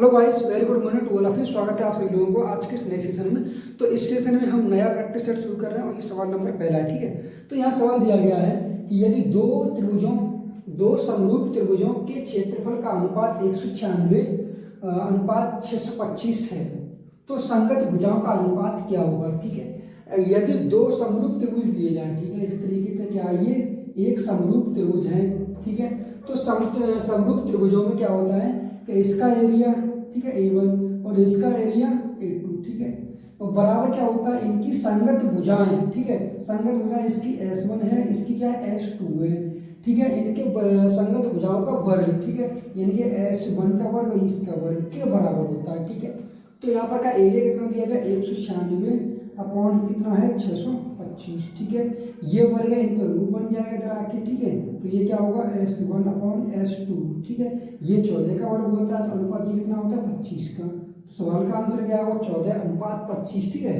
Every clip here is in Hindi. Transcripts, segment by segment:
Hello guys, very good morning to all of you. स्वागत है आप सभी लोगों को आज के इस नए सेशन में। तो इस सेशन में हम नया प्रैक्टिस सेट शुरू कर रहे हैं और ये सवाल नंबर पहला है। ठीक है, तो यहाँ सवाल दिया गया है कि यदि दो समरूप त्रिभुजों के क्षेत्रफल का अनुपात 196 अनुपात 625 है तो संगत भुजाओं का अनुपात क्या होगा। ठीक है, यदि दो समरूप त्रिभुज दिए जाए, ठीक है, इस तरीके से क्या ये एक समरूप त्रिभुज है। ठीक है, तो समरूप त्रिभुजों में क्या होता है कि इसका एरिया, ठीक है, A1 और इसका एरिया A2। ठीक है, तो बराबर क्या होता है इनकी संगत भुजाएं। ठीक है, संगत भुजाएं इसकी S1 है, इसकी क्या है S2 है। ठीक है, इनके संगत भुजाओं का वर्ग, ठीक है, यानी कि S1 का वर्ग और इसका वर्ग के बराबर होता है। ठीक है, तो यहाँ पर का एरिया कितना दिया गया 196 अपॉन कितना है 625। ठीक है, ये वर्ग है, इन पर रूट बन जाएगा इधर आके। ठीक है, तो ये क्या होगा S1 अपॉन S2। ठीक है, ये 14 का वर्ग होता है तो अनुपात ये कितना होता है 25 का। तो सवाल का आंसर क्या होगा 14 अनुपात 25। ठीक है,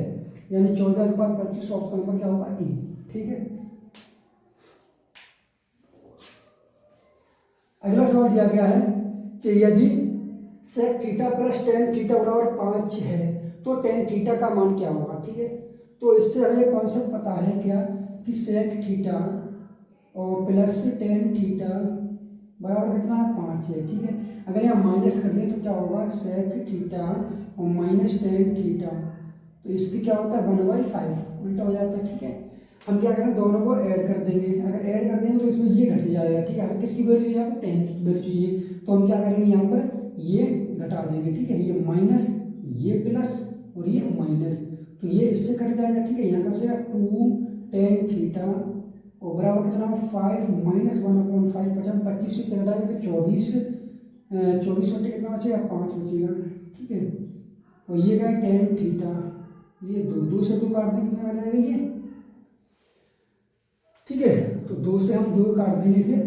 यानी 14 अनुपात 25 ऑप्शन नंबर क्या होगा ए। ठीक है, अगला सवाल दिया गया है कि यदि sec theta plus tan theta बराबर 5 है तो टेन थीटा का मान क्या होगा। ठीक है, तो इससे हमें कॉन्सेप्ट पता है क्या कि सेक थीटा और प्लस टेन थीटा बराबर कितना है 5 है। ठीक है, अगर यहाँ माइनस कर दें तो क्या होगा सेक थीटा और माइनस टेन थीटा, तो इसकी क्या होता है 1/5 उल्टा हो जाता है। ठीक है, हम क्या करें दोनों को ऐड कर देंगे, अगर ऐड कर देंगे तो इसमें ये घट जाएगा। ठीक है, हमें किसकी वैल्यू चाहिए, आपको टेन की वैल्यू चाहिए, तो हम क्या करेंगे यहाँ पर ये घटा देंगे। ठीक है, ये माइनस ये प्लस और ये माइनस, तो ये इससे कट जाएगा। ठीक है, यहाँ पर बचेगा 2 टेन थीटा और बराबर कितना 5 माइनस 1/5 बचा 25 से घटाएंगे तो 24 बटे कितना बचेगा 5 बचेगा। ठीक है, और ये क्या टेन थीटा, ये दो से दो काट देंगे कितना आ जाएगा ये। ठीक है, तो 2 से हम 2 काट देंगे इसे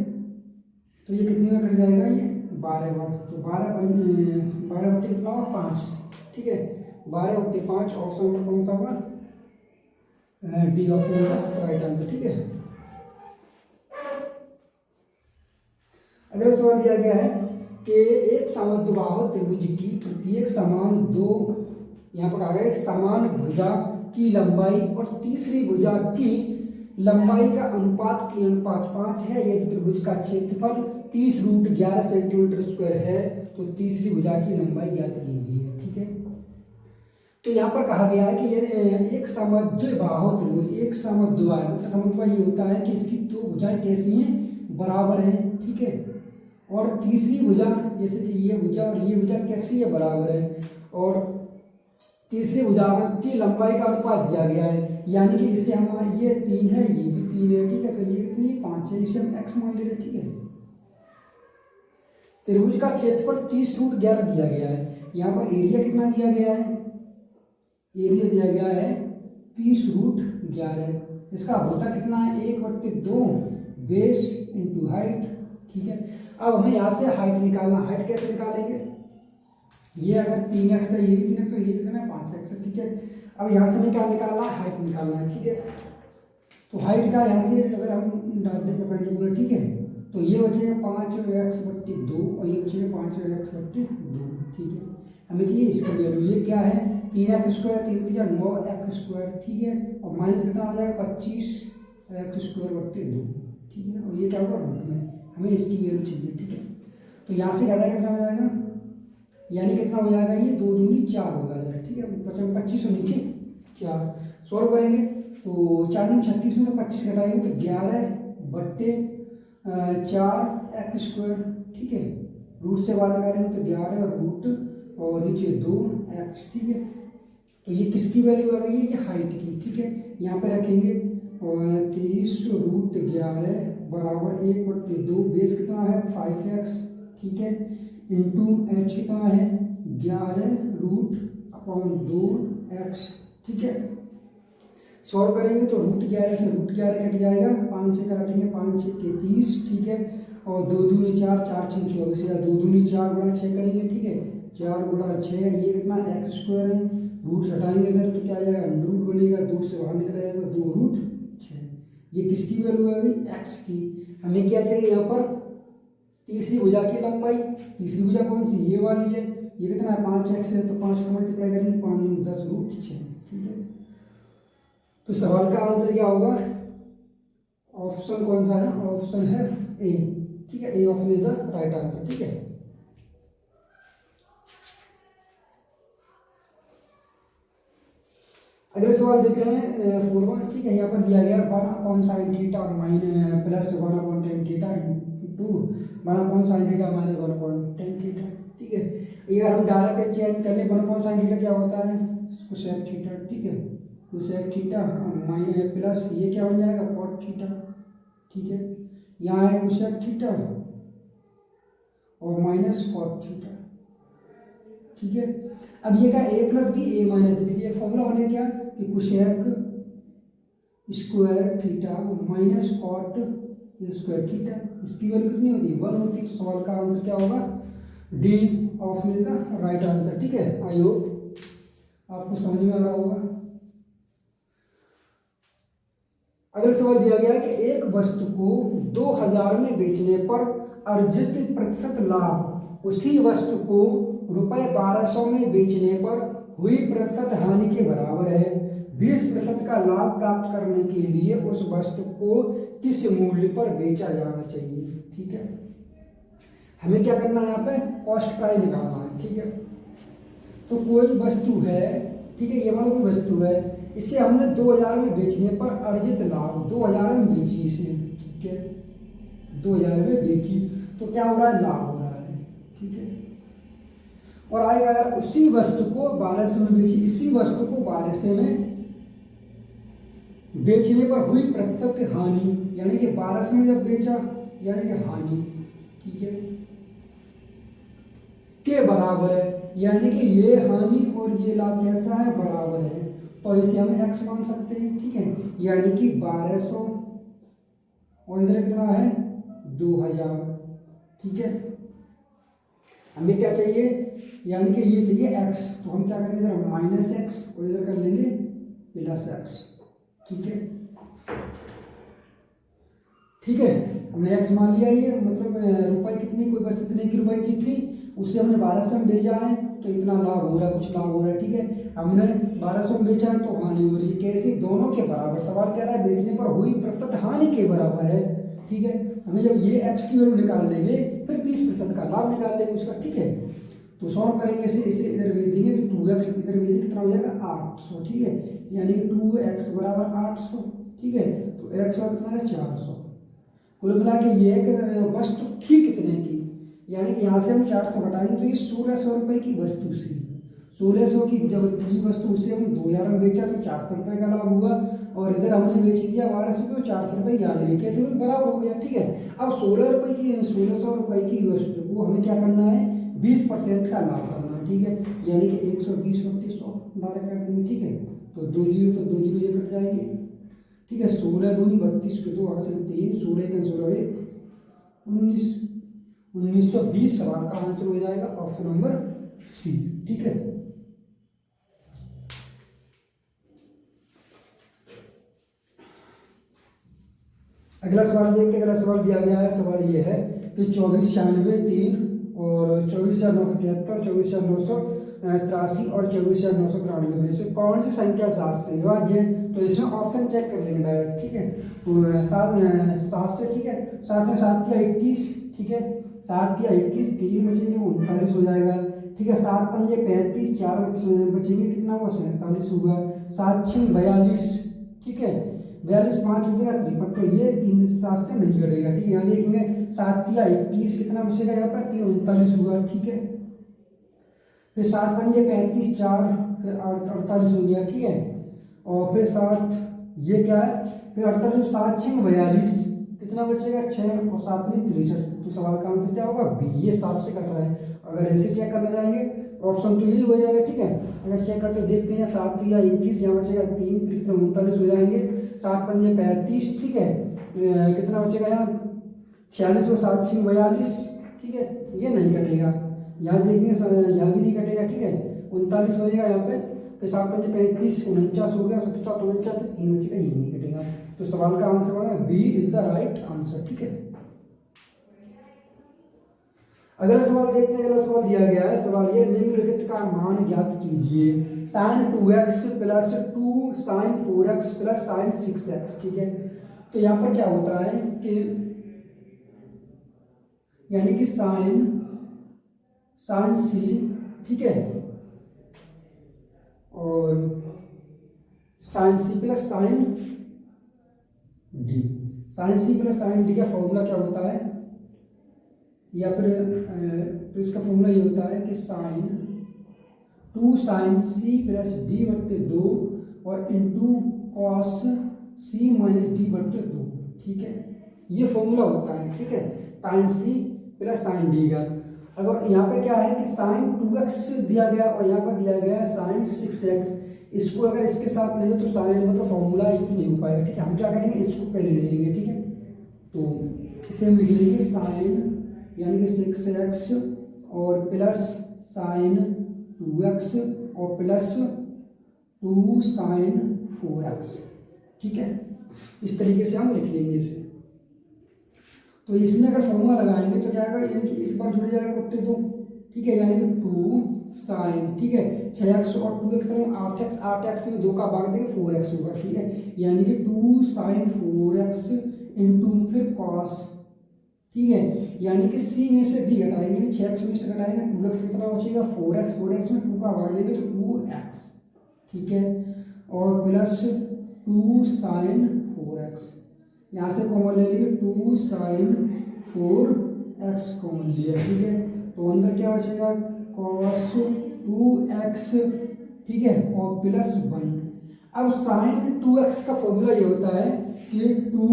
तो ये कितने में कट जाएगा ये 12 बार, तो 12 बटे कितना होगा 5। ठीक है, 12 बटे 5 ऑप्शन नंबर कौन सा होगा डी ऑप्शन का राइट आंसर। ठीक है, अगला सवाल दिया गया है कि एक समद्विबाहु त्रिभुज की प्रत्येक समान दो, यहाँ पर कहा गया समान भुजा की लंबाई और तीसरी भुजा की लंबाई का अनुपात 3:5 है। यदि त्रिभुज का क्षेत्रफल 30√11 सेंटीमीटर स्क्वायर है तो तीसरी भुजा की लंबाई ज्ञात कीजिए। ठीक है, तो यहाँ पर कहा गया है कि ये एक समद्विबाहु त्रिभुज, एक समद्विबाहु मतलब समद्विबाहु ये होता है कि इसकी दो भुजाएं कैसी हैं बराबर हैं। ठीक है, और तीसरी भुजा जैसे कि ये भुजा और ये भुजा कैसी है बराबर है, और तीसरी भुजा की लंबाई का अनुपात दिया गया है, यानी कि इसे हम ये 3 है ये भी 3 है। ठीक है, तो ये कितनी 5 है, इसे हम x मान ले रहे हैं। ठीक है, त्रिभुज का क्षेत्रफल 30√11 दिया गया है, यहाँ पर एरिया कितना दिया गया है, एरिया दिया गया है 30√11, इसका होता कितना है 1/2 बेस इंटू हाइट। ठीक है, अब हमें यहाँ से हाइट निकालना, हाइट कैसे निकालेंगे, ये अगर 3x है ये भी 3x है, ये कितना है 5x है। ठीक है, अब यहाँ से हमें क्या निकालना है हाइट निकालना है। ठीक है, तो हाइट का यहाँ से अगर हम डाल दें परपेंडिकुलर, ठीक है, तो ये बचेगा 5x/2 और ये बचेगा 5x/2। ठीक है, हमें चाहिए इसकी वैल्यू, ये क्या है 3x², 3 9x²। ठीक है, और माइनस कितना हो जाएगा 25x²/2। ठीक है, और ये क्या होगा रूट में, हमें इसकी वैल्यू चाहिए। ठीक है, तो यहाँ से घटाया कितना हो जाएगा, यानी कितना हो जाएगा ये 2 दूनी 4 होगा। ठीक है, 25 और नीचे 4 सॉल्व करेंगे तो 4 दूनी 36 में से 25 घटाएंगे तो 11/4x²। ठीक है, रूट से बाहर निकालेंगे तो 11 और नीचे 2x। ठीक है, तो ये किसकी वैल्यू आ गई है, ये हाइट की। ठीक है, यहाँ पे रखेंगे और 30√11 बराबर 1/2 बेस कितना है 5x। ठीक है, इंटू एच कितना है 11√2x। ठीक है, सॉल्व करेंगे तो √11 से √11 कट जाएगा, 5 से काटेंगे 5 के 30। ठीक है, और 2 दूनी 4, 4 6 24 या 2 दूनी 4 गुणा 6 करेंगे। ठीक है, 4 गुणा 6 ये कितना x² है, रूट हटाएंगे इधर तो क्या आ जाएगा रूट बनेगा, 2 से बाहर निकल जाएगा 2√6। ये किसकी वैल्यू आ गई x की। हमें क्या चाहिए यहाँ पर तीसरी भुजा की लंबाई, तीसरी भुजा कौन सी ये वाली है, ये कितना है 5x है, तो 5 को मल्टीप्लाई करेंगे 5 दूनी 10 रूट 6, ठीक है। तो सवाल का आंसर क्या होगा, ऑप्शन कौन सा है, ऑप्शन है ए, ठीक है, A option is the right answer, ठीक है। अगले सवाल देख रहे हैं 4 ठीक है। यहाँ पर दिया गया 1/sin थीटा और plus 1/tan theta two 1/sin theta minus 1/tan theta, ठीक है। अगर हम डायरेक्ट चेंज कर लें 1/sin थीटा क्या होता है कोसेक थीटा, ठीक है, कोसेक थीटा माइनस प्लस ये क्या बन जाएगा कॉट थीटा, ठीक है। यहाँ है कोसेक थीटा और माइनस कॉट थीटा, ठीक है। अब ये क्या a plus B A minus B, ये फॉर्मूला बने क्या कि cosec square theta minus cot square theta, इसकी वैल्यू कितनी होती है 1 होती है। तो सवाल का आंसर क्या होगा, D option is the right answer, ठीक है। आई होप आपको समझ में आ रहा होगा। अगला सवाल दिया गया है कि एक वस्तु को 2000 में बेचने पर अर्जित प्रतिशत लाभ उसी वस्तु को ₹1200 में बेचने पर हुई प्रतिशत हानि के बराबर है। 20% का लाभ प्राप्त करने के लिए उस वस्तु को किस मूल्य पर बेचा जाना चाहिए, ठीक है। हमें क्या करना है, यहाँ पे कॉस्ट प्राइस निकालना है, ठीक है। तो कोई वस्तु है, ठीक है, ये मान लो कोई वस्तु है, इसे हमने 2000 में बेचने पर अर्जित लाभ 2000 में बेची इसे, ठीक है, 2000 में बेची तो क्या हो रहा है लाभ हो रहा है, ठीक है। और आएगा यार उसी वस्तु को 1200 में बेची, इसी वस्तु को 1200 में बेचने पर हुई प्रतिशत हानि, यानी कि 1200 में जब बेचा यानी कि हानि, ठीक है, के बराबर है, यानी कि ये हानि और ये लाभ कैसा है बराबर है, तो इसे हम x मान सकते हैं, ठीक है। यानी कि 1200 और इधर कितना है 2000, ठीक है। हमें क्या चाहिए, यानी कि ये चाहिए x, तो हम क्या करेंगे इधर माइनस एक्स और इधर कर लेंगे प्लस एक्स, ठीक है, ठीक है। हमने x मान लिया, ये मतलब रुपए कितनी, कोई वस्तु इतने की रुपए की थी, उससे हमने 1200 में बेचा है तो इतना लाभ हो रहा है, कुछ लाभ हो रहा है, ठीक है। हमने 1200 में बेचा है तो हानि हो रही है, कैसे, दोनों के बराबर। सवाल कह रहा है बेचने पर हुई प्रतिशत हानि के बराबर है, ठीक है। हमें जब ये x की वैल्यू निकाल लेंगे फिर 20% का लाभ निकाल लेंगे उसका, ठीक है। तो सॉल्व करेंगे इसे, इधर भेज देंगे तो 2x इधर भेज देंगे, कितना हो जाएगा 800, ठीक है, यानी कि 2x बराबर 800, ठीक है। तो x और कितना है 400, कुल मिला के ये एक वस्तु थी कितने की, यानी कि यहाँ से हम 400 घटाएंगे तो ये 1600 रुपये की वस्तु थी। 1600 की जब थी वस्तु उसे हम 2000 में बेचा तो 400 रुपये का लाभ हुआ, और इधर हमने बेच दिया 1200 तो 400 रुपये याद है कैसे बराबर हो गया, ठीक है। अब 1600 रुपये की वस्तु को हमें क्या करना है 20% का लाभ करना है, ठीक है, यानी कि 120 बत्तीस 100 डायरेक्ट कर देंगे, ठीक है। तो 2 जीरो से 2 जीरो ये कट जाएंगे, ठीक है। 16 दूनी 32 के 2 8 से 3 16 के 16 19 1920 सवाल का आंसर हो जाएगा ऑप्शन नंबर सी, ठीक है। अगला सवाल देखते हैं। अगला सवाल दिया गया है, सवाल ये है कि 2496 और 24,973 24,983 और 24,993 में से कौन सी संख्या 7 से विभाज्य है, तो इसमें ऑप्शन चेक कर लेंगे डायरेक्ट, ठीक है। तो 7 से, ठीक है, 7 से 7 या 21, ठीक है, 7 या 21 3 बचेंगे 39 हो जाएगा, ठीक है। 7 पंजे 35 4 बचेंगे कितना हुआ 47 हुआ, 7 6 42, ठीक है, 42 5 बचेगा 53, तो ये 3 7 से नहीं घटेगा, ठीक है। यहाँ देखेंगे 7 या 21 कितना बचेगा यहाँ पर 3 39 हुआ, ठीक है। फिर 7 पंजे 35 4 फिर 48 हो गया, ठीक है। और फिर 7 ये क्या है फिर 48 7 6 42 कितना बचेगा 6 और 7 में 63, तो सवाल का आंसर क्या होगा बी, ये 7 से कट रहा है। अगर ऐसे चेक करना जाएंगे ऑप्शन तो यही हो जाएगा, ठीक है। अगर चेक करते देखते हैं 7 या 21 यहाँ बचेगा 3 फिर 39 हो जाएंगे, 7 पंजे 35, ठीक है, कितना बचेगा यहाँ 46 और 7 6 42, ठीक है, ये नहीं कटेगा। यहाँ देखेंगे यहाँ भी नहीं कटेगा, ठीक है, 39 हो जाएगा यहाँ पे, फिर 7 पंजे 35 49 हो गया, 7 49 फिर 3 बचेगा, ये नहीं कटेगा। तो सवाल का आंसर होगा B is the right answer, ठीक है। अगला सवाल देखते हैं। अगला सवाल दिया गया है, सवाल ये निम्नलिखित का मान ज्ञात कीजिए। sin 2x plus 2 sin 4x plus sin 6x, ठीक है। तो यहाँ पर क्या होता है कि यानी कि sin c, ठीक है, और sin c plus sin d। sin c plus sin d का फॉर्मूला क्या होता है, या फिर तो इसका फॉर्मूला ये होता है कि two sine C plus D बट्टे 2 और into cos C minus D बट्टे 2, ठीक है। ये फॉर्मूला होता है, ठीक है, sine C plus sine D का। अगर यहाँ पे क्या है कि साइन 2x दिया गया और यहाँ पर दिया गया है साइन 6x, इसको अगर इसके साथ ले लो तो साइन मतलब फॉर्मूला यूज नहीं हो पाएगा, ठीक है। हम क्या करेंगे, इसको पहले ले लेंगे, ठीक है। तो इसे हम लिख लेंगे साइन यानी कि 6x और प्लस साइन 2x और प्लस 2 साइन 4x, ठीक है। इस तरीके से हम लिख लेंगे इसे। तो इसमें अगर फॉर्मूला लगाएंगे तो क्या आएगा, यानी कि इस बार जुड़ जाएगा बट्टे 2, ठीक है, यानी कि 2 साइन, ठीक है, 6x और 2x करें 8x, 8x में 2 का भाग देंगे 4x होगा, ठीक है, यानी कि 2 साइन 4x इंटू फिर कॉस, ठीक है, यानी कि c में से d घटाएंगे, 6x में से घटाएंगे 2x कितना बचेगा 4x, 4x में 2 का भाग देंगे तो 2x, ठीक है, और प्लस 2 साइन 4x, यहाँ से कॉमन ले लेंगे 2 साइन 4x कॉमन लिया, ठीक है। तो अंदर क्या बचेगा cos 2x, ठीक है, और प्लस 1। अब साइन 2x का फॉर्मूला ये होता है कि 2,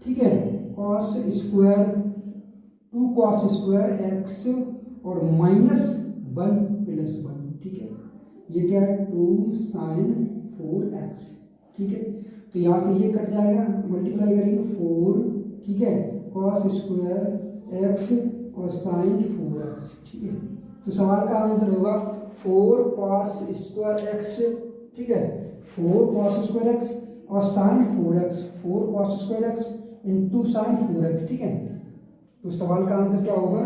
ठीक है, cos square 2 cos square x और माइनस 1 प्लस 1, ठीक है। ये क्या है 2 साइन 4x, ठीक है। तो यहाँ से ये कट जाएगा, मल्टीप्लाई करेंगे 4, ठीक है, cos स्क्वायर x और साइन 4x, ठीक है। तो सवाल का आंसर होगा 4 cos स्क्वायर x, ठीक है, 4 cos स्क्वायर x और sine 4x, 4 cos square x into sine 4x, ठीक है। तो सवाल का आंसर क्या होगा,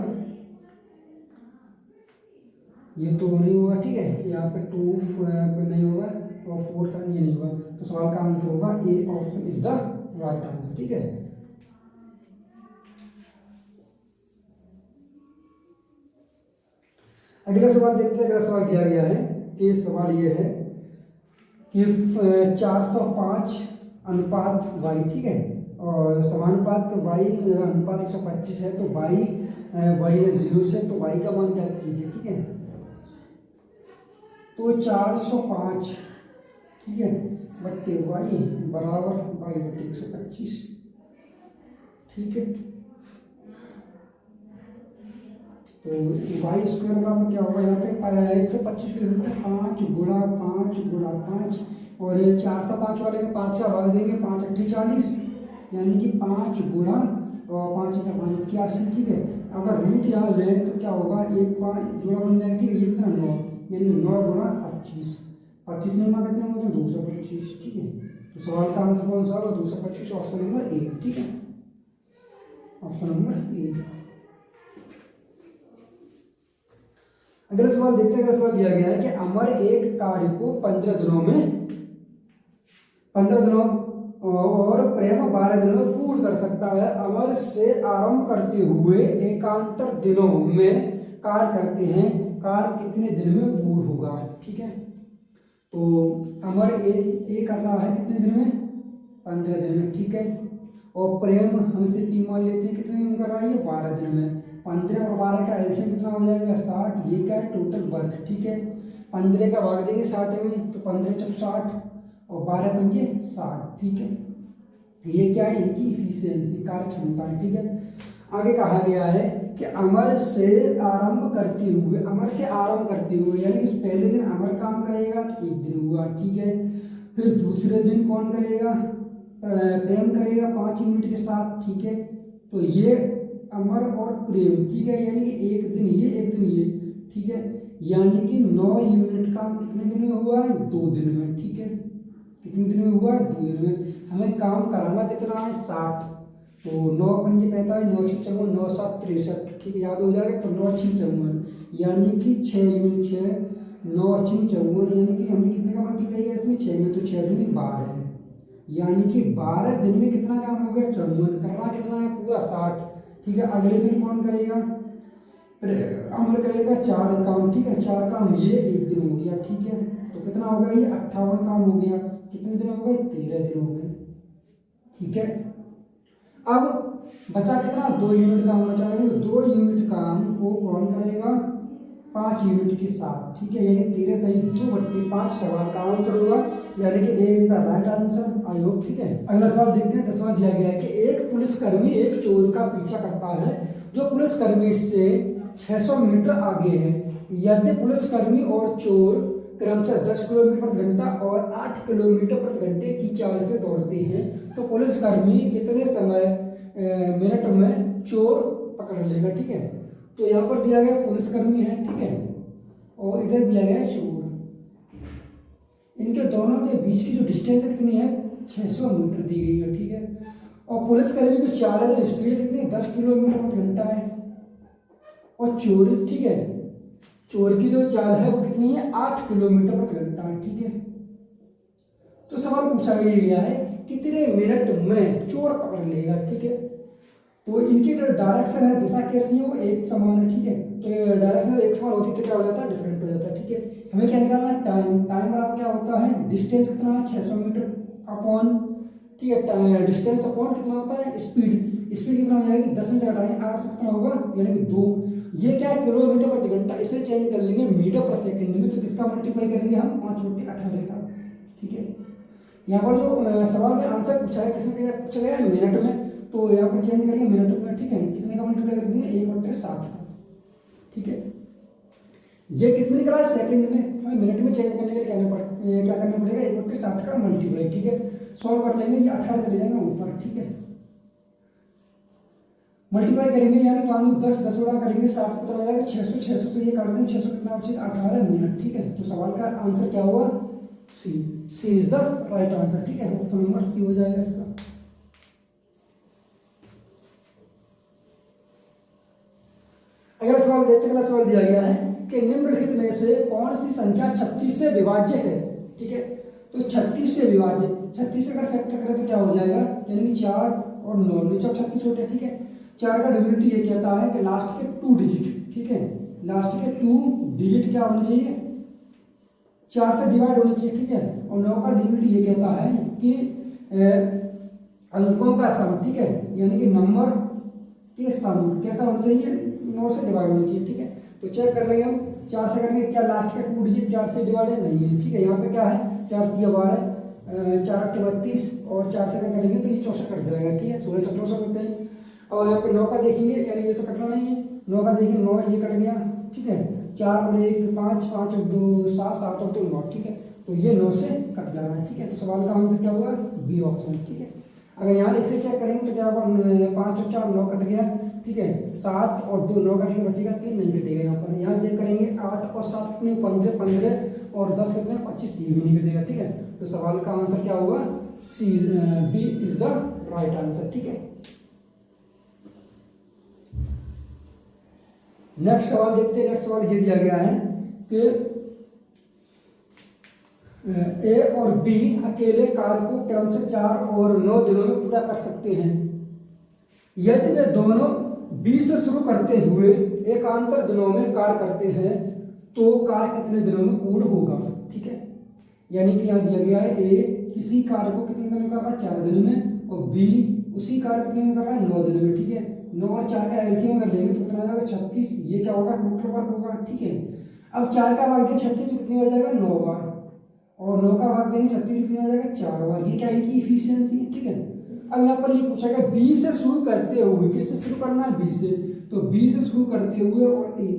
ये तो नहीं होगा, ठीक है, यहाँ पे 2 नहीं होगा और 4 साइन ये नहीं होगा, तो सवाल का आंसर होगा A option is the right answer, ठीक है। अगला सवाल देखते हैं। अगला सवाल दिया गया है कि सवाल ये है कि 405 अनुपात y, ठीक है, और समानुपात y अनुपात 125 है, तो y है 0 से, तो y का मान क्या कीजिए, ठीक है। तो 405, ठीक है, बट्टे y बराबर y बट्टे 125, ठीक है। तो y स्क्वायर बराबर क्या होगा, यहाँ पे 125 के 5 गुणा 5 गुणा 5 और 405 वाले में 5 का भाग देंगे, 5 8 40, यानी कि 5 गुणा और 5 का 5 81, ठीक है। अगर रूट यहाँ लें तो क्या होगा, 1 5 जोड़ा बन जाएगा, ठीक है, ये कितना 9, यानी कि 9 गुणा 25, 25 में कितने हो गए 225, ठीक है। तो सवाल का आंसर कौन सा होगा 225, ऑप्शन नंबर ए, ठीक है, ऑप्शन नंबर ए। अगला सवाल देखते हैं। अगला सवाल दिया गया है कि अमर एक कार्य को 15 दिनों और प्रेम 12 दिनों में पूर्ण कर सकता है। अमर से आरंभ करते हुए एकांतर दिनों में कार्य करते हैं, कार्य कितने दिन में पूर्ण होगा, ठीक है। तो अमर ए कर रहा है कितने दिन में 15 दिन में, ठीक है, और प्रेम हम इसे पी मान लेते हैं, कितने दिन कर रहा है ये 12 दिन में। 15 और 12 का एलसीएम कितना हो जाएगा 60, ये क्या है टोटल वर्क, ठीक है। 15 का भाग देंगे 60 में, तो 15 × 60 और 12 पंजे 60, ठीक है। ये क्या है इनकी इफिशियंसी, कार्य क्षमता है, ठीक है। आगे कहा गया है कि अमर से आरंभ करते हुए, अमर से आरंभ करते हुए यानी कि पहले दिन अमर काम करेगा तो 1 दिन हुआ, ठीक है। फिर दूसरे दिन कौन करेगा, प्रेम करेगा 5 यूनिट के साथ, ठीक है। तो ये अमर और प्रेम, ठीक है, यानी कि 1 दिन ये 1 दिन ये, ठीक है, यानी कि 9 यूनिट काम कितने दिन में हुआ है 2 दिन में, ठीक है। कितने दिन में हुआ 2 दिन में। हमें काम कराना कितना है 60, तो 9×5 = 45, 9×6 = 9, 7 = 63, ठीक है, याद हो जाएगा। तो 9×6 = 54, यानी कि 6 यूनिट 6, 9×6 = 54, यानी कि हमने कितने का मल्टीप्लाई किया इसमें 6 में, तो 6 दूनी 12 है, यानी कि 12 दिन में कितना काम हो गया 54, करना कितना है पूरा 60, ठीक है। अगले दिन कौन करेगा, अमर करेगा 4 काम, ठीक है, 4 काम, ये 1 दिन हो गया, ठीक है। तो कितना हो गया ये 58 काम हो गया, कितने दिन हो गए 13 दिन हो गए, ठीक है। अब बचा कितना 2 यूनिट काम बचा है, तो 2 यूनिट काम को कौन करेगा 5 यूनिट के साथ, ठीक है, यानी 13 सही 2/5 सवाल का आंसर होगा, यानी कि A is the right answer, I hope, ठीक है। अगला सवाल देखते हैं, 10वां दिया गया है कि एक पुलिसकर्मी एक चोर का पीछा करता है जो पुलिसकर्मी से 600 मीटर आगे है। यदि पुलिसकर्मी और चोर क्रमशः 10 किलोमीटर प्रति घंटा और 8 किलोमीटर प्रति घंटे की चाल से दौड़ते हैं, तो पुलिसकर्मी कितने समय मिनट में चोर पकड़ लेगा, ठीक है। तो यहाँ पर दिया गया पुलिसकर्मी है, ठीक है, और इधर दिया गया चोर, इनके दोनों के बीच की जो डिस्टेंस कितनी है 600 मीटर दी गई है, ठीक है। और पुलिसकर्मी की चाल है, जो स्पीड कितनी है 10 किलोमीटर प्रति घंटा है, और चोर, ठीक है, चोर की जो चाल है वो कितनी है 8 किलोमीटर प्रति घंटा है, ठीक है। तो सवाल पूछा गया है कितने मिनट में चोर पकड़ लेगा, ठीक है। तो इनकी जो डायरेक्शन है, दिशा कैसी है वो एक समान है, ठीक है। तो ये डायरेक्शन एक समान होती है तो क्या हो जाता है डिफरेंट हो जाता है, ठीक है। हमें क्या निकालना है टाइम, टाइम बराबर क्या होता है डिस्टेंस कितना है 600 मीटर अपॉन, ठीक है, डिस्टेंस अपॉन कितना होता है स्पीड, स्पीड कितना हो जाएगी 10 में से घटाएंगे 8 कितना होगा यानी कि 2, ये क्या है किलोमीटर प्रति घंटा, इसे चेंज कर लेंगे मीटर पर सेकंड में, तो किसका मल्टीप्लाई करेंगे हम 5/18 का, ठीक है। यहाँ पर जो सवाल में आंसर पूछा है किसमें पूछा गया है मिनट में, तो यहाँ पर चेंज करेंगे मिनट में, ठीक है, कितने का मल्टीप्लाई कर देंगे 1/60 का, ठीक है। ये किसमें निकला है सेकंड में, हमें मिनट में चेंज करने के लिए क्या करना पड़ेगा 1/60 का मल्टीप्लाई, ठीक है। सॉल्व कर लेंगे, ये 18 चले जाएंगे ऊपर, ठीक है, मल्टीप्लाई करेंगे यानी 5 10 10 गुणा करेंगे 7 कितना आ जाएगा 600, 600 से ये काट देंगे 600 कितना बचे 18 मिनट, ठीक है। तो सवाल का आंसर क्या हुआ सी इज द राइट आंसर, ठीक है, ऑप्शन नंबर सी हो जाएगा इसका। अगला सवाल देखते हैं, अगला सवाल दिया गया है कि निम्नलिखित में से कौन सी संख्या 36 से विभाज्य है, ठीक है। तो 36 से विभाज्य, 36 से अगर फैक्टर करें तो क्या हो जाएगा यानी कि 4 और 9 में 36 होते हैं, ठीक है। 4 का डिविडेंड ये कहता है कि लास्ट के 2 डिजिट, ठीक है, लास्ट के 2 डिजिट क्या होने चाहिए 4 से डिवाइड होनी चाहिए, ठीक है। और 9 का डिविडेंड ये कहता है कि अंकों का सम, ठीक है, यानी कि नंबर के सम कैसा होना चाहिए 9 से डिवाइड होनी चाहिए, ठीक है। तो चेक कर लेंगे हम 4 से करेंगे क्या लास्ट का 2 डिजिट 4 से डिवाइड नहीं है, ठीक है। यहाँ पे क्या है 4 × 12 4 × 32 और 4 से करेंगे तो ये 64 कट जाएगा, ठीक है, 16 से 64 होते हैं। और यहाँ पे 9 का देखेंगे यानी ये तो कटना नहीं है, 9 का देखेंगे 9 ये कट गया, ठीक है, 4 और 1 5, 5 और 2 7, 7 और 2 9, ठीक है। तो ये 9 से कट जा रहा है, ठीक है। तो सवाल का आंसर क्या होगा बी ऑप्शन, ठीक है। अगर यहाँ इसे चेक करेंगे तो क्या होगा 5 और 4 9 कट गया, ठीक है, 7 और 2 9 कटेंगे बचेगा 3 नहीं कटेगा यहाँ पर। यहाँ चेक करेंगे 8 और 7 कितने 15 15 और 10 कितने 25, ये भी नहीं कटेगा, ठीक है। तो सवाल का आंसर क्या होगा C B is the right answer, ठीक है। नेक्स्ट सवाल देखते हैं, नेक्स्ट सवाल ये दिया गया है कि ए और बी अकेले कार्य को क्रम से 4 और 9 दिनों में पूरा कर सकते हैं। यदि वे दोनों 20 से शुरू करते हुए एकांतर दिनों में कार्य करते हैं तो कार्य कितने दिनों में पूर्ण होगा, ठीक है। यानी कि यहाँ दिया गया है ए किसी कार्य को कितने दिन में कर रहा है 4 दिन में, और बी उसी कार्य कितने में कर रहा है 9 दिन में, ठीक है। 9 और 4 का एलसीएम अगर लेंगे तो कितना आ जाएगा 36, ये क्या होगा टोटल वर्क होगा, ठीक है। अब 4 का भाग दें 36 तो कितनी हो जाएगा 9 बार, और 9 का भाग देंगे 36 कितना हो जाएगा 4 बार, ये क्या है इनकी इफिशियंसी है, ठीक है। अब यहाँ पर ये पूछा गया 20 से शुरू करते हुए, किससे शुरू करना है 20 से, तो 20 से शुरू करते हुए और ए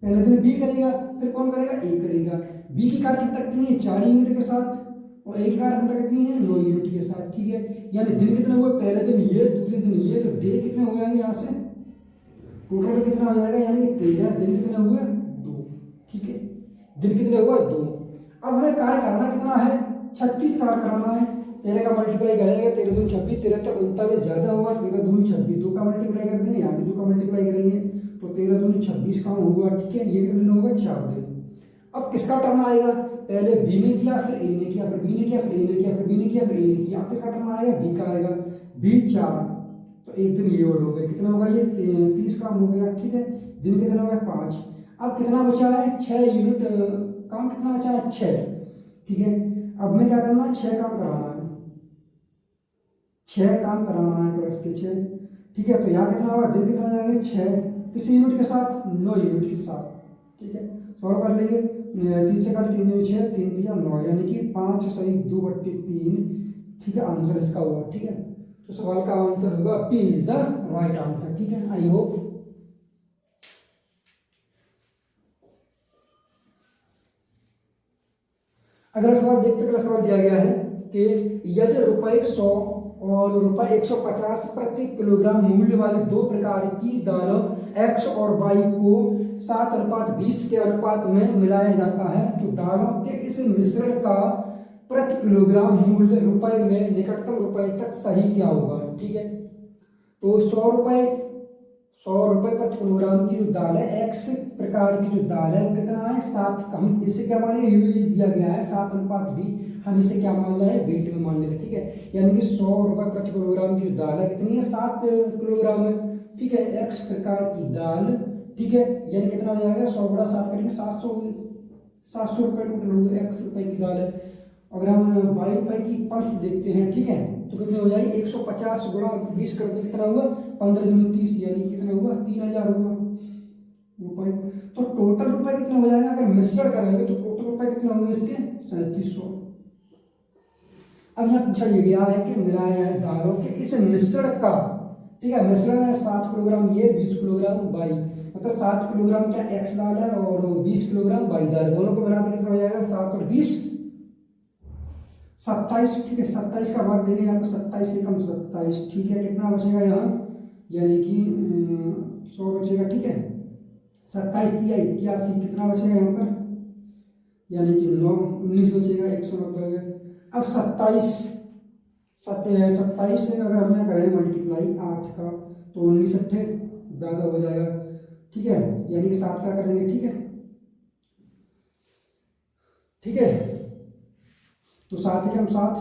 पहले दिन बी करेगा फिर कौन करेगा ए करेगा। बी की कार्यक्षमता कितनी है 4 यूनिट के साथ, और ए की कार्यक्षमता कितनी है 9 यूनिट के साथ, ठीक है। यानी दिन कितने हुए पहले दिन ये दूसरे दिन ये, तो डे कितने हो जाएंगे यहाँ से टोटल कितना हो जाएगा यानी 13, दिन कितने हुए 2, ठीक है, दिन कितने हुए 2। अब हमें कार्य करना कितना है 36 कार्य कराना है, 13 का मल्टीप्लाई करेंगे, 13 दूनी 26, 13 तक 39 ज़्यादा होगा, 13 दूनी 26, 2 का मल्टीप्लाई कर देंगे, यहाँ भी 2 का मल्टीप्लाई करेंगे तो 13 दूनी 26 काम होगा, ठीक है। ये कितने दिन होगा, 4 दिन। अब किसका टर्न आएगा, पहले बी ने किया, फिर ए ने किया, फिर बी ने किया, फिर ए ने किया, फिर बी ने किया, फिर ए ने किया। अब किसका टर्न आएगा, बी का आएगा, बी 4, तो एक दिन ये और हो गया, कितना होगा ये 30 काम हो गया, ठीक है। दिन कितना हो गया, 5। अब कितना बचा है, 6 यूनिट काम कितना बचा है, 6, ठीक है। अब मैं क्या करना है, 6 काम कराना है, 6 काम कराना है प्लस के 6, ठीक है। तो यहाँ कितना होगा, दिन कितना हो जाएगा, 6 किसी यूनिट के साथ, 9 यूनिट के साथ, ठीक है। सॉल्व कर लेंगे, 3 से कट 3 6, 3 3 9, यानी कि 5 सही 2/3, ठीक है। आंसर इसका हुआ, ठीक है। तो सवाल का आंसर होगा P is the right answer, ठीक है। आई होप अगला सवाल देखते हैं। अगला सवाल दिया गया है कि यदि ₹100 और ₹150 प्रति किलोग्राम मूल्य वाली 2 प्रकार की दालों X और Y को 7:20 के अनुपात में मिलाया जाता है, तो दालों के इस मिश्रण का प्रति किलोग्राम मूल्य रुपए में निकटतम रुपए तक सही क्या होगा, ठीक है। तो 100 रुपए प्रति किलोग्राम की जो दाल है, X प्रकार की जो दाल है वो कितना है, 7 का। हम इससे क्या मान लिया, यूनिट दिया गया है 7:20, हम इसे क्या मान रहे हैं, वेट में मान लेंगे, ठीक है। यानी कि 100 रुपए प्रति किलोग्राम की जो दाल है कितनी है, 7 किलोग्राम है, ठीक है। X प्रकार की दाल, ठीक है, यानी कितना हो जाएगा, 100 गुणा 7 करेंगे 700 रुपये टोटल होगी, X रुपए की दाल है। अगर हम 22 रुपए की पल्स देखते हैं, ठीक है, तो कितनी हो जाएगी, 150 गुणा 20 कर दो, कितना हुआ, 15 दूनी 30, यानी कितना हुआ, 3000 होगा रुपए। तो टोटल रुपए कितना हो जाएगा, अगर मिश्रण करेंगे तो टोटल रुपए कितना होंगे इसके, 3700। अब यहाँ पूछा ये गया है कि मिलाया है दालों के इस मिश्रण का, ठीक है। मिश्रण है 7 किलोग्राम ये, 20 किलोग्राम Y, मतलब 7 किलोग्राम क्या X दाल है और 20 किलोग्राम Y दाल है, दोनों को मिला के कितना हो जाएगा, 7 और 20 27, ठीक है। 27 का भाग देंगे यहाँ पर, 27 से कम 27, ठीक है। कितना बचेगा यहाँ, यानी कि 100 बचेगा, ठीक है। 27 दिया 81, कितना बचेगा यहाँ पर, यानी कि 9 19 बचेगा, 190। अब 27 से अगर हम यहाँ करें मल्टीप्लाई 8 का, तो 19 अट्ठे ज़्यादा हो जाएगा, ठीक है। यानी कि 7 का करेंगे, ठीक है, ठीक है। तो 7 के हम 7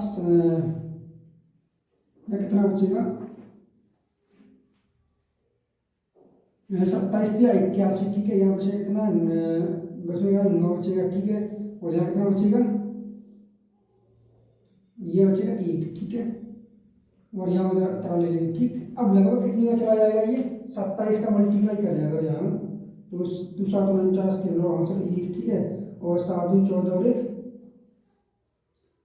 कितना बचेगा, 27 दिया 81, ठीक है। यहाँ बचेगा कितना, 10 में 9 बचेगा, ठीक है। और यहाँ कितना बचेगा, ये बचेगा 1, ठीक है। और यहाँ उधर तरह ले लेंगे, ठीक। अब लगभग कितनी में चला जाएगा, ये 27 का मल्टीप्लाई कर जाएगा यहाँ, तो 7 के 9 आंसर 1, ठीक है। और 7 दूनी 14 और 1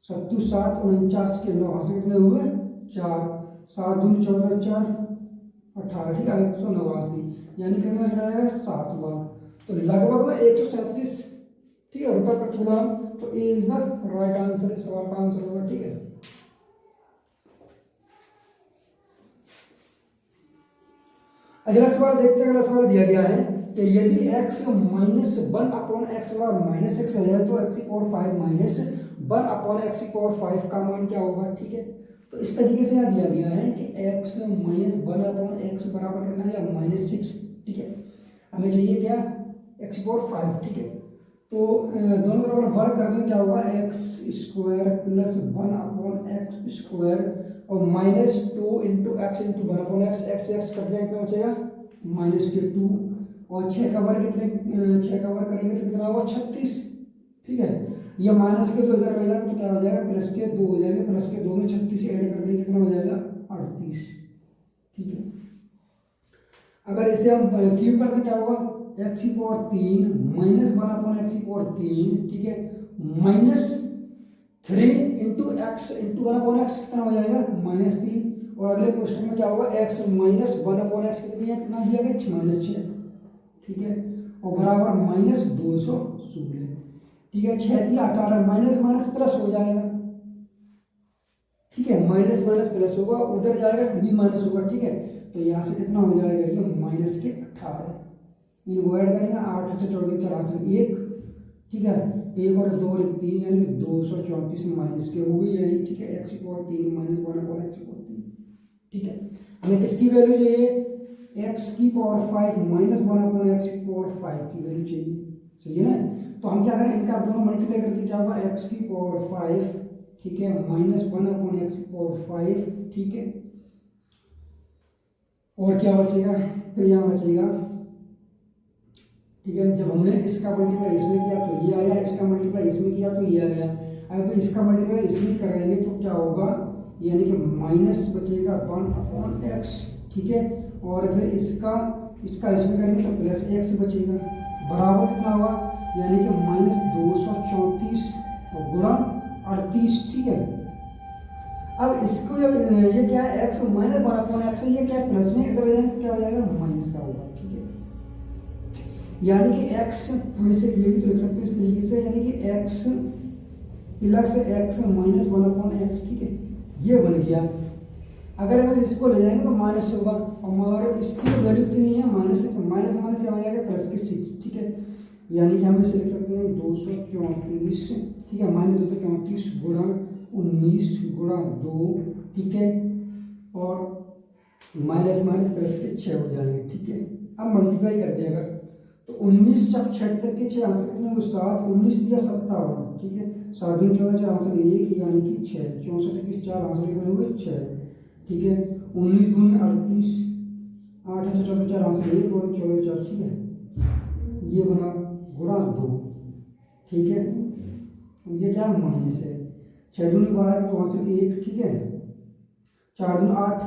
7 7 49 के 9 आंसर कितने हुए, 4, 7 दूनी 14 4 18, ठीक है। 189, यानी कितना चला जाएगा, 7 बार। तो लगभग में 137, ठीक है, रुपये प्रति किलोग्राम। तो ए इज द राइट आंसर, इस सवाल का आंसर होगा, ठीक है। अगला सवाल देखते हैं। अगला सवाल दिया गया है कि यदि x -1/x -6 है, तो x⁵ -1/x⁵ का मान क्या होगा, ठीक है। तो इस तरीके से यहाँ दिया गया है कि x -1/x बराबर करना है या -6, ठीक है। हमें चाहिए क्या, x⁵, ठीक है। तो दोनों तरफ वर्क कर दें, क्या होगा, x² + 1/x² और -2 × x × 1/x, x कट जाए कितना बचेगा, -2। और 6 का वर्ग कितने, 6 का वर्ग करेंगे तो कितना होगा, 36, ठीक है। ये माइनस के 2 इधर रह जाएगा तो क्या हो जाएगा, प्लस के 2 हो जाएगा, प्लस के 2 में 36 ऐड कर देंगे, कितना हो जाएगा, 38, ठीक है। अगर इसे हम क्यूब करते क्या होगा, x⁴ -1/x⁴, ठीक है, -3 × x × 1/x कितना हो जाएगा, -3। और अगले क्वेश्चन में क्या होगा, x -1/x कितनी है, कितना दिया गया, -6, ठीक है। और बराबर -216, ठीक है। 6 दिया 18, माइनस माइनस प्लस हो जाएगा, ठीक है। माइनस माइनस प्लस होगा, उधर जाएगा फिर भी माइनस होगा, ठीक है। तो यहाँ से कितना हो जाएगा, ये -18, इनको ऐड करेंगे, 8 × 14 = 84, 1 ठीक है, एक और दो और एक तीन, यानी कि 234 माइनस के हो गई, यानी ठीक है एक्स की पावर 3 माइनस 1 अपॉन एक्स की पावर 3। ठीक है, हमें किसकी वैल्यू चाहिए, एक्स की पावर 5 माइनस 1 अपॉन एक्स की पावर 5 की वैल्यू चाहिए। सही है ना, तो हम क्या करें, इनका दोनों मल्टीप्लाई करके क्या होगा, एक्स की पावर 5, ठीक है, माइनस 1 अपॉन एक्स की पावर 5, ठीक है, और क्या बचेगा, फिर यहाँ बचेगा, ठीक है, जब हमने इसका मल्टीप्लाई इसमें किया तो ये आया, इसका मल्टीप्लाई इसमें किया तो ये आ गया। अगर इसका मल्टीप्लाई इसमें करेंगे तो क्या होगा, यानी कि माइनस बचेगा 1 अपॉन एक्स, ठीक है, और फिर इसका इसमें करेंगे तो प्लस एक्स बचेगा, बराबर कितना होगा, यानी कि माइनस 234 और गुणा 38। ठीक है, अब इसको जब ये क्या है, एक्स माइनस 1 अपॉन एक्स, ये क्या है प्लस में, इधर जाएंगे क्या हो जाएगा, माइनस का होगा। ठीक है, यानी कि x, हम इसे ये भी तो लिख सकते हैं इस तरीके से, यानी कि x plus x minus 1 upon x. ठीक है, ये बन गया। अगर हम इसको ले जाएंगे तो माइनस होगा, और इसकी वैल्यू कितनी है, माइनस 6, माइनस माइनस क्या हो जाएगा, प्लस के 6। ठीक है, यानी कि हम इसे लिख सकते हैं 234, ठीक है, माइनस 234 गुणा 19 गुणा 2, ठीक है, और माइनस माइनस प्लस के 6 हो जाएंगे। ठीक है, अब मल्टीप्लाई कर दिया अगर तो 19 जब 76 के 6 आंसर कितने हो, 7, 19 दिया 57। ठीक है, 7 दूनी 14, 4 आंसर 1, यानी कि 6, 64 के 4 आंसर कितने हुए, 6। ठीक है, 19 दूनी 38, 8 है 14, 4 आंसर 1 और 14 4। ठीक है, ये बना गुणा 2। ठीक है, ये क्या है, माइनस है, 6 दूनी 12 तो आंसर 1। ठीक है, 4 दूनी 8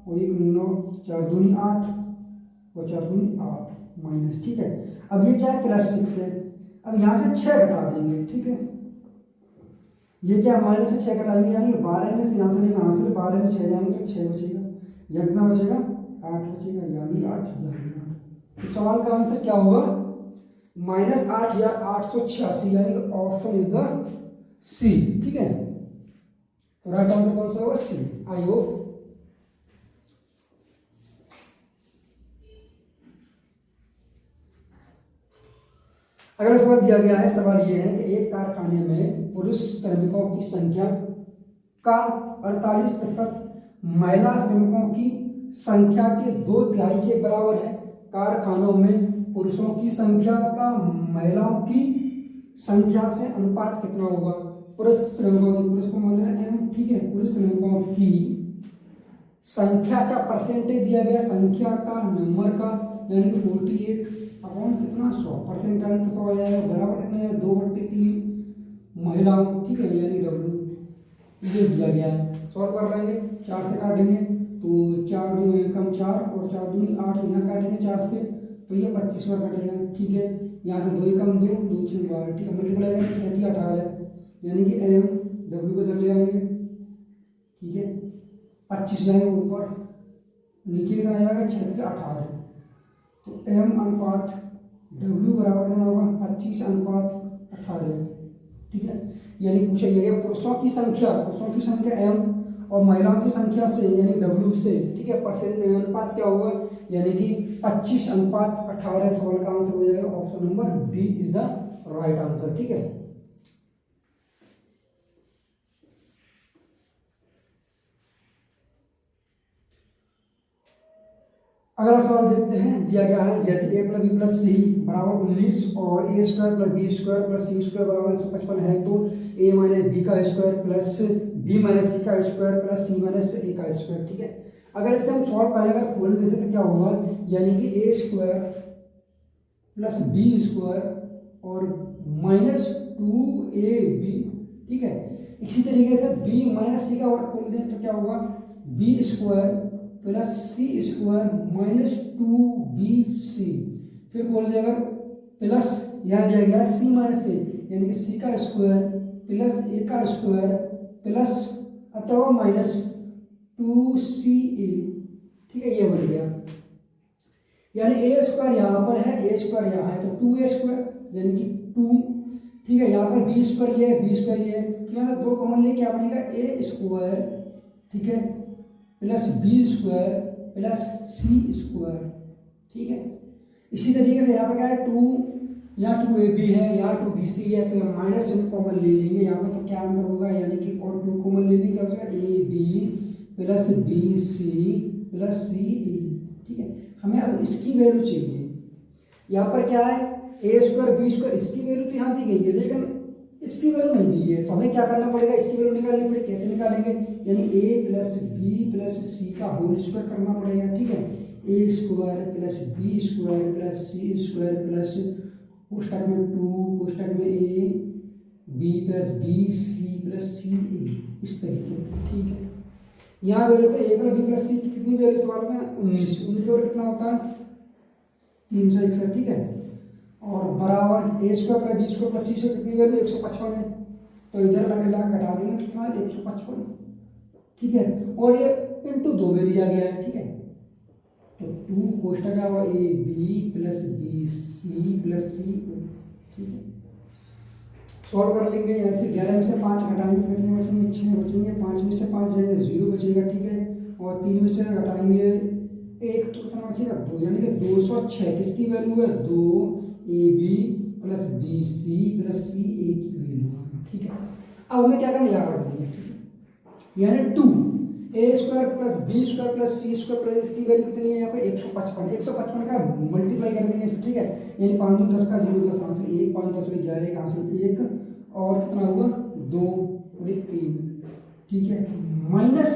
और 1 9, 4 दूनी 8 और 4 दूनी 8 माइनस। ठीक है, अब ये क्या है, प्लस 6 है, अब यहाँ से 6 घटा देंगे। ठीक है, ये क्या माइनस से 6 घटाएंगे, यानी 12 में से यहाँ से यहाँ से 12 में 6 जाएंगे तो 6 बचेगा, या कितना बचेगा, 8 बचेगा, यानी 8। तो सवाल का आंसर क्या होगा, -8 या 886, यानी कि ऑप्शन इज द सी। ठीक है, तो राइट आंसर कौन सा होगा, सी। आई होप अगला सवाल दिया गया है, सवाल ये है कि एक कारखाने में पुरुष श्रमिकों की संख्या का 48% महिला श्रमिकों की संख्या के 2/3 के बराबर है। कारखानों में पुरुषों की संख्या का महिलाओं की संख्या से अनुपात कितना होगा। पुरुष श्रमिकों की, पुरुष को मान लेना एम, ठीक है, पुरुष श्रमिकों की संख्या का परसेंटेज दिया गया, संख्या का नंबर का, यानी कि 48 अपॉन कितना 100%, यानी कि 100 आ जाएगा, बराबर कितना है, 2/3 महिलाओं। ठीक है, यानी डब्ल्यू ये दिया गया है। सॉल्व कर लेंगे, 4 से काटेंगे तो 4 दूनी कम 4 और 4 दूनी 8, यहाँ काटेंगे 4 से तो ये 25 बार कटेगा। ठीक है, यहाँ से 2 कम 2, 2 6 12। ठीक है, मल्टीप्लाई करेंगे 6 3 18, यानी कि एम डब्ल्यू को इधर ले आएंगे। ठीक है, 25 जाएंगे ऊपर, नीचे कितना आ जाएगा, 6 3 18, तो एम अनुपात डब्ल्यू बराबर कितना होगा, 25 अनुपात 18। ठीक है, यानी पूछा गया पुरुषों की संख्या एम और महिलाओं की संख्या से, यानी डब्ल्यू से। ठीक है, परसेंट अनुपात क्या होगा, यानी कि 25 अनुपात 18। सवाल का आंसर हो जाएगा option number D is the right answer. ठीक है, अगला सवाल देखते हैं, दिया गया है यदि a plus B plus C बराबर 19 और A square plus B square plus C square बराबर 155 है, तो a माइनस बी का square plus B minus C का square plus C minus A का स्क्वायर। ठीक है, अगर इसे हम सॉल्व करें, अगर खोल देते तो क्या होगा, यानी कि ए स्क्वायर प्लस बी स्क्वायर और माइनस 2ab। ठीक है, इसी तरीके से बी माइनस सी का वर्ग खोल दें तो क्या होगा, B square plus C square minus 2bc। फिर बोल दिया अगर प्लस यहाँ दिया गया सी माइनस ए, यानी कि सी का स्क्वायर प्लस ए का स्क्वायर प्लस अथवा माइनस 2ca। ठीक है, ये बन गया, यानी ए स्क्वायर यहाँ पर है, ए स्क्वायर यहाँ है, तो 2a स्क्वायर यानी कि 2। ठीक है, यहाँ पर बी स्क्वायर ये, बी स्क्वायर ये, तो यहाँ से 2 कॉमन ले क्या बनेगा, ए स्क्वायर, ठीक है, plus B square plus C square. ठीक है, इसी तरीके से यहाँ पर क्या है 2, यहाँ 2AB है, यहाँ 2BC है, तो माइनस चिन्ह कॉमन ले लेंगे यहाँ पर, तो क्या आंसर होगा, यानी कि और 2 कॉमन ले लेंगे, क्या हो जाएगा AB plus BC plus CE। ठीक है, हमें अब इसकी वैल्यू चाहिए। यहाँ पर क्या है, ए स्क्वायर बी स्क्वायर, इसकी वैल्यू तो यहाँ दी गई है लेकिन इसकी वैल्यू नहीं दी है, तो हमें क्या करना पड़ेगा, इसकी वैल्यू निकालनी पड़ेगी। कैसे निकालेंगे, यानी A plus B plus C का होल स्क्वायर करना पड़ेगा। ठीक है, A square plus B square plus C square plus कोष्टक में 2 कोष्टक में A B plus B C plus C A, इस तरीके। ठीक है, यहाँ value A plus B plus C की कितनी वैल्यू सवाल में 19 और कितना होता है 361। ठीक है, और बराबर A square plus B square plus C square कितनी वैल्यू 155 है, तो इधर लगा घटा देंगे तो कितना 155। ठीक है, और ये इंटू 2 में दिया गया है। ठीक है, तो 2 कोष्टक क्या हुआ A B plus B C plus C. ठीक है, सॉल्व कर लेंगे। यहाँ से 11 में से 5 घटाएंगे कितने बचेंगे, 6 बचेंगे। 5 में से 5 जाएंगे 0 बचेगा। ठीक है, और 3 में से घटाएंगे 1 तो कितना बचेगा 2, यानी कि 206 किसकी वैल्यू है 2AB plus BC plus CA की वैल्यू है। ठीक है, अब हमें क्या करना है, यहाँ पढ़ लेंगे, यानी 2A square plus B square plus C square plus इसकी वैल्यू कितनी है यहाँ पे 155। 155 का मल्टीप्लाई कर देंगे। ठीक है, यानी 5 दूनी 10 का 0 10 आंसर 1, 5 10 11 का आंसर 1, और कितना हुआ 2 और 3। ठीक है, माइनस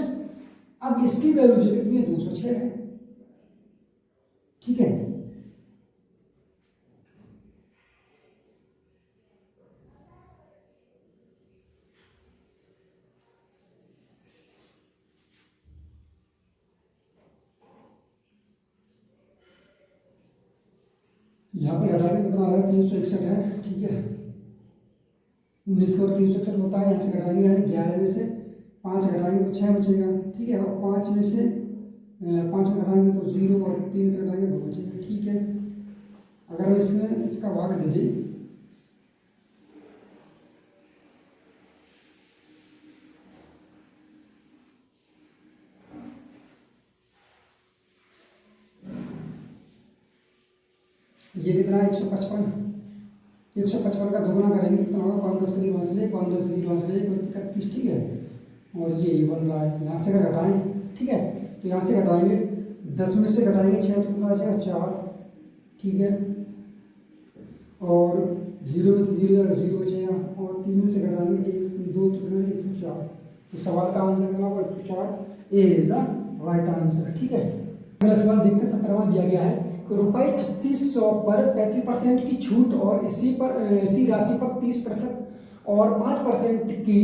अब इसकी वैल्यू जो कितनी है 206 है। ठीक है, यहाँ पर घटाएंगे कितना आएगा 361 है। ठीक है, 19 को 361 होता है, यहाँ से घटाएंगे यानी 11 में से 5 घटाएंगे तो 6 बचेगा। ठीक है, और 5 में से 5 में घटाएंगे तो 0, और 3 में घटाएंगे 2 बचेगा। ठीक है, अगर हम इसमें इसका भाग दे दें ये कितना है 155, 155 का दोगुना करेंगे तो कितना होगा 5 10 के 5 ले 5 10 के 5 ले 31। ठीक है, और ये बन रहा है, यहाँ से अगर घटाएं। ठीक है, तो यहाँ से घटाएंगे 10 में से घटाएंगे 6 तो कितना आ जाएगा 4। ठीक है, और 0 में से 0 जाएगा 0 बचेगा, और 3 में से घटाएंगे 1 2 तो 4। तो सवाल का आंसर कितना होगा 4। ए इज द राइट आंसर। ठीक है, अगला सवाल देखते 17वां दिया गया है कि रुपये 3600 पर 35% की छूट और इसी राशि पर 30% और 5% की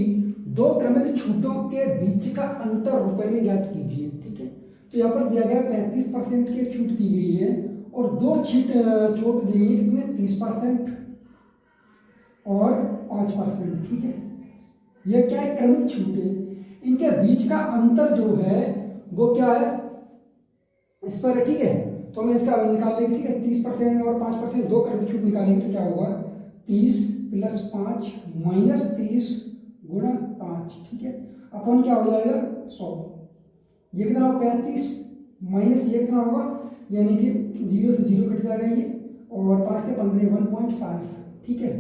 2 क्रमिक छूटों के बीच का अंतर रुपए में ज्ञात कीजिए। ठीक है, तो यहाँ पर दिया गया 35% की छूट दी गई है और 2 छूट दी गई कितने 30% और 5%। ठीक है, यह क्या है क्रमिक छूट है, इनके बीच का अंतर जो है वो क्या है इस पर। ठीक है, तो हमें इसका निकाल लेंगे। ठीक है, 30% और 5% 2 क्रमिक छूट निकालेंगे तो क्या होगा 30 प्लस 5 माइनस 30 गुणा 5। ठीक है, अपन क्या हो जाएगा 100। ये कितना होगा 35 माइनस ये कितना होगा, यानी कि 0 से 0 कट जाएगा ये, और 5 के 15 1.5। ठीक है,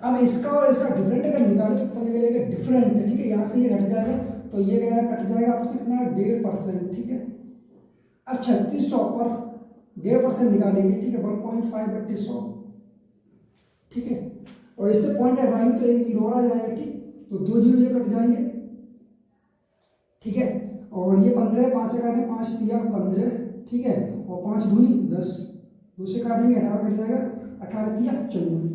अब इसका और इसका डिफरेंट अगर निकाले तो पता चलेगा डिफरेंट है। ठीक है, यहाँ से ये घट जाएगा तो ये गया कट जाएगा आपस में कितना 1.5%। ठीक है, अब 3600 पर 1.5% निकालेंगे। ठीक है, 1.5/100। ठीक है, और इससे पॉइंट हटाएंगे तो एक 0 आ जाएगा। ठीक, तो 2 0 ये कट जाएंगे। ठीक है, और ये 15 5 से काटेंगे 5 दिया 15। ठीक है, और 5 दूनी 10, 2 से काटेंगे 18 कट जाएगा, 18 दिया 54।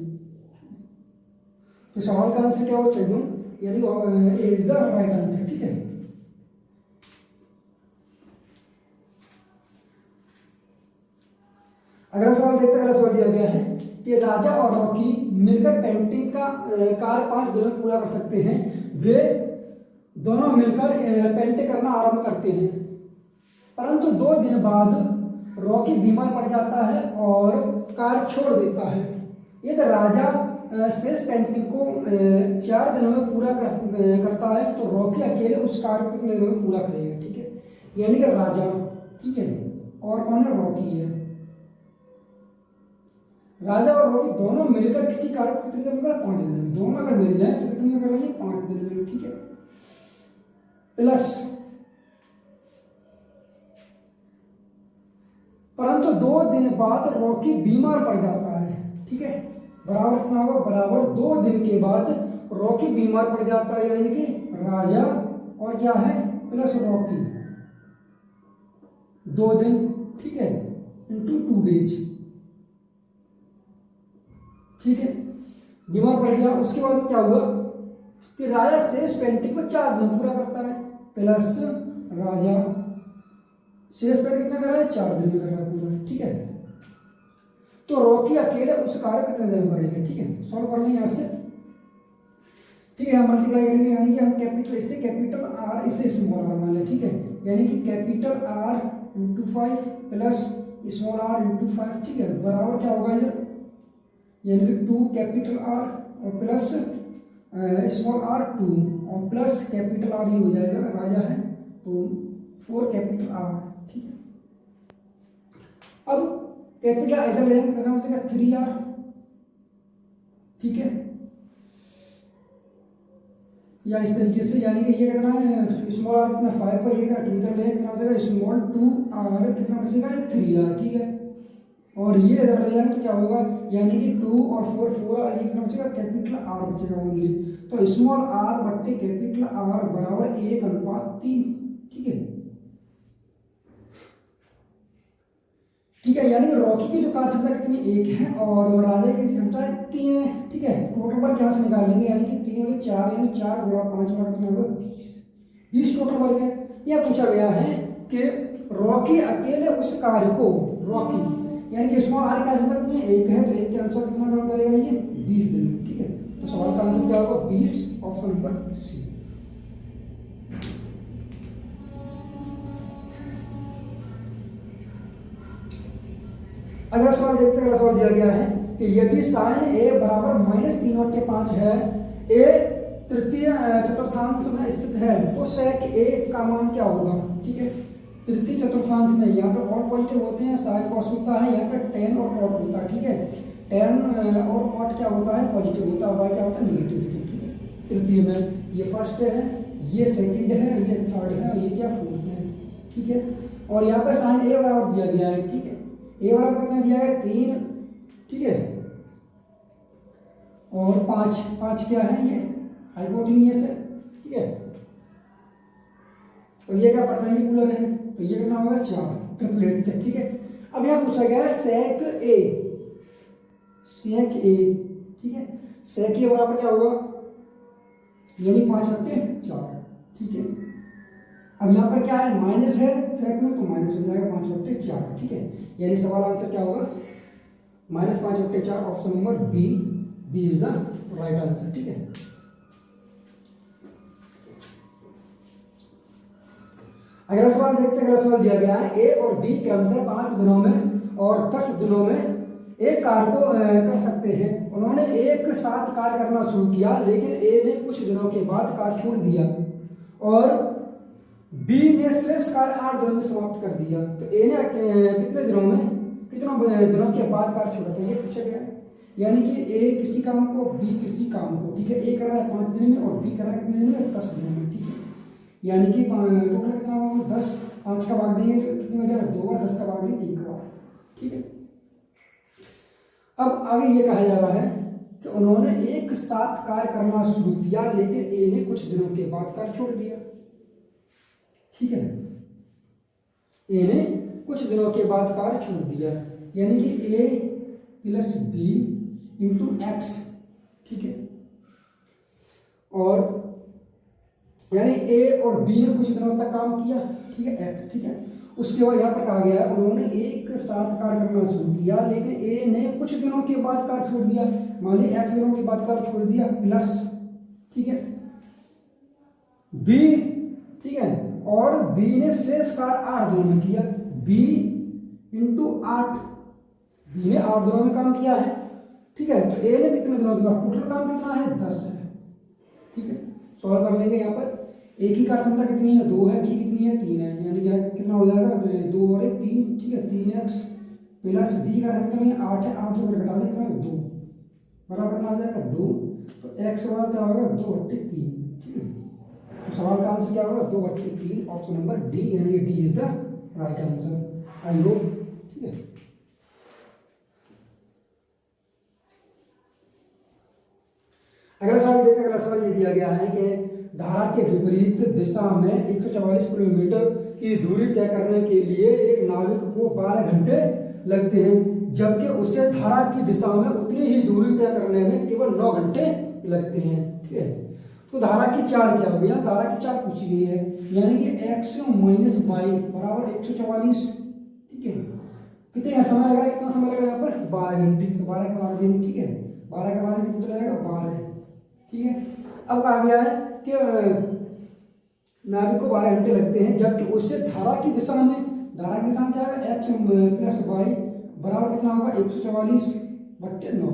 तो सवाल का आंसर क्या हो 54, यानी ए इज द राइट आंसर। ठीक है, अगला सवाल देखते हैं। अगला सवाल दिया गया है कि राजा और रॉकी मिलकर पेंटिंग का कार्य 5 दिनों में पूरा कर सकते हैं। वे दोनों मिलकर पेंटिंग करना आरंभ करते हैं, परंतु 2 दिन बाद रॉकी बीमार पड़ जाता है और कार्य छोड़ देता है। यदि राजा शेष पेंटिंग को 4 दिनों में पूरा करता है तो रॉकी अकेले उस कार्य को कितने दिनों में पूरा करेगा। ठीक है, यानी कि राजा, ठीक है, और कौन है रॉकी है। राजा और रॉकी दोनों मिलकर किसी कार्य को कितने दिन में करें? 5 दिन में। दोनों अगर मिल जाए तो कितने में कर रही है? 5 दिन में। ठीक है, प्लस परंतु 2 दिन बाद रॉकी बीमार पड़ जाता है। ठीक है, बराबर कितना होगा? बराबर 2 दिन के बाद रॉकी बीमार पड़ जाता है, यानी कि राजा और क्या है प्लस रॉकी 2 दिन, ठीक है, इंटू 2 डेज। ठीक है, बीमार पड़ गया। उसके बाद क्या हुआ कि राजा शेष पेंटिंग को 4 दिन पूरा करता है, प्लस राजा शेष पेंटिंग कितना कर रहा है? 4 दिन में कर रहा है पूरा। ठीक है, तो रॉकी अकेले उस कार्य कितने दिन में करेंगे? ठीक है, सॉल्व कर लेंगे यहाँ से। ठीक है, हम मल्टीप्लाई करेंगे, यानी कि हम कैपिटल इससे कैपिटल आर इसे स्मॉल आर मान लें। ठीक है, यानी कि capital R into 5 plus small R into 5। ठीक है, बराबर क्या होगा इधर? यानी कि 2 कैपिटल आर और प्लस स्मॉल आर 2 और प्लस कैपिटल आर, ये हो जाएगा राजा है तो 4 कैपिटल आर। ठीक है, अब कैपिटल इधर लेंगे करना हो जाएगा 3R। ठीक है, या इस तरीके से, यानी कि ये कितना है? स्मॉल आर कितना 5 पर, ये कितना 2 इधर लेंगे कितना हो जाएगा? स्मॉल 2R कितना बचेगा? 3R। ठीक है, और ये इधर ले जाएंगे तो क्या होगा? यानी कि 2 और 4 4 ये कितना बचेगा? कैपिटल आर बचेगा ओनली। तो स्मॉल आर बट्टे कैपिटल आर बराबर 1:3। ठीक है, ठीक है, यानी कि रॉकी की जो कार्य क्षमता कितनी 1 है और राजा की क्षमता 3 है। ठीक है, टोटल वर्क यहाँ से निकाल लेंगे, यानी कि 3 और 4 यानी 4 गुणा 5 में कितना होगा? 20 टोटल वर्क है। यह पूछा गया है कि रॉकी अकेले उस कार्य को, रॉकी यानी कि स्मॉल आर का नंबर कितनी 1 है तो 1 के अनुसार कितना काम करेगा? ये 20 दिन में। ठीक है, तो सवाल का आंसर क्या होगा? 20, ऑप्शन नंबर सी। अगला सवाल देखते हैं। अगला सवाल दिया गया है कि यदि साइन ए बराबर -3/5 है, ए तृतीय चतुर्थांश में स्थित है, तो सेक ए का मान क्या होगा? ठीक है, तृतीय चतुर्थांश में यहाँ पे ऑड पॉजिटिव होते हैं, साइन कॉस होता है, यहाँ पे टेन और कॉट होता है। ठीक है, टेन और कॉट क्या होता है? पॉजिटिव होता है, वाई क्या होता है? निगेटिव होता है। ठीक है, तृतीय में ये फर्स्ट है, ये सेकंड है, ये थर्ड है और ये क्या फोर्थ है। ठीक है, और यहाँ पे साइन ए बराबर दिया गया है। ठीक है, ए बराबर कितना दिया है? 3। ठीक है, और 5 क्या है? ये हाइपोटेन्यूस है। ठीक है, तो ये क्या परपेंडिकुलर है, तो ये कितना होगा? 4 ट्रिपलेट थे। ठीक है, अब यहाँ पूछा गया है सेक ए, सेक ए। ठीक है, सेक ए बराबर क्या होगा? यानी 5/4। ठीक है, अब यहाँ पर क्या है? माइनस है सेक में, तो माइनस हो जाएगा 5/4। ठीक है, यानी सवाल आंसर क्या होगा? -5/4, option number B. B is the right answer. ठीक है, अगला सवाल देखते हैं। अगला सवाल दिया गया है ए और बी क्रमशः 5 दिनों में और 10 दिनों में एक कार्य को कर सकते हैं। उन्होंने एक साथ कार्य करना शुरू किया, लेकिन ए ने कुछ दिनों के बाद कार्य छोड़ दिया और बी ने शेष कार्य 8 दिनों में समाप्त कर दिया। तो ए ने कितने दिनों के बाद कार्य छोड़ा था, ये पूछा गया है। यानी कि ए किसी काम को, बी किसी काम को। ठीक है, ए कर रहा है 5 दिन में और बी कर रहा है कितने दिन में? 10 दिन में। ठीक है, यानी कि टोटल कितना होगा? 10। 5 का भाग देंगे तो कितने हो जाएगा? 2 बार। 10 का भाग देंगे 1 बार। ठीक है, अब आगे ये कहा जा रहा है कि उन्होंने एक साथ कार्य करना शुरू किया, लेकिन ए ने कुछ दिनों के बाद कार्य छोड़ दिया। ठीक है, ए ने कुछ दिनों के बाद कार्य छोड़ दिया, यानी कि ए प्लस बी इंटू एक्स। ठीक है, और यानी ए और बी ने कुछ दिनों तक काम किया। ठीक है, एक्स। ठीक है, उसके बाद यहाँ पर कहा गया है उन्होंने एक साथ कार्य करना शुरू किया, लेकिन ए ने कुछ दिनों के बाद कार्य छोड़ दिया। मान लीजिए एक्स दिनों के बाद कार्य छोड़ दिया, प्लस ठीक है बी। ठीक है, और बी ने शेष कार्य 8 दिनों में किया। बी इंटू 8, बी ने 8 दिनों में काम किया है। ठीक है, तो ए ने कितने दिनों में? टोटल काम कितना है? 10 है। ठीक है, सॉल्व कर लेंगे। यहाँ पर ए की कार्य क्षमता कितनी है? 2 है, बी कितनी है? 3 है, यानी क्या कितना हो जाएगा? 2 और 1 3। ठीक है, 3x प्लस बी का मतलब ये 8 है, 8 से घटा दें तो 2 बराबर कितना आ जाएगा 2। तो एक्स सवाल क्या होगा 2/3, ठीक है। तो सवाल का आंसर क्या होगा 2/3, ऑप्शन नंबर डी, यानी D is the right answer. I hope, ठीक है। अगला सवाल देखते हैं। अगला सवाल ये दिया गया है कि धारा के विपरीत दिशा में 144 किलोमीटर की दूरी तय करने के लिए एक नाविक को 12 घंटे लगते हैं, जबकि उसे धारा की दिशा में उतनी ही दूरी तय करने में केवल 9 घंटे लगते हैं, ठीक है। तो धारा की चाल क्या होगी, यहाँ धारा की चाल पूछी गई है, यानी कि x - y बराबर 144, ठीक है। कितने समय लगा, कितना समय लगा यहाँ पर 12 घंटे। तो 12 के 12 दिन, ठीक है, 12 के 12 दिन कितना लगेगा 12, ठीक है। अब कहा गया है कि नाविक को 12 घंटे लगते हैं, जबकि उससे धारा की दिशा में क्या है x + y बराबर कितना होगा 144/9,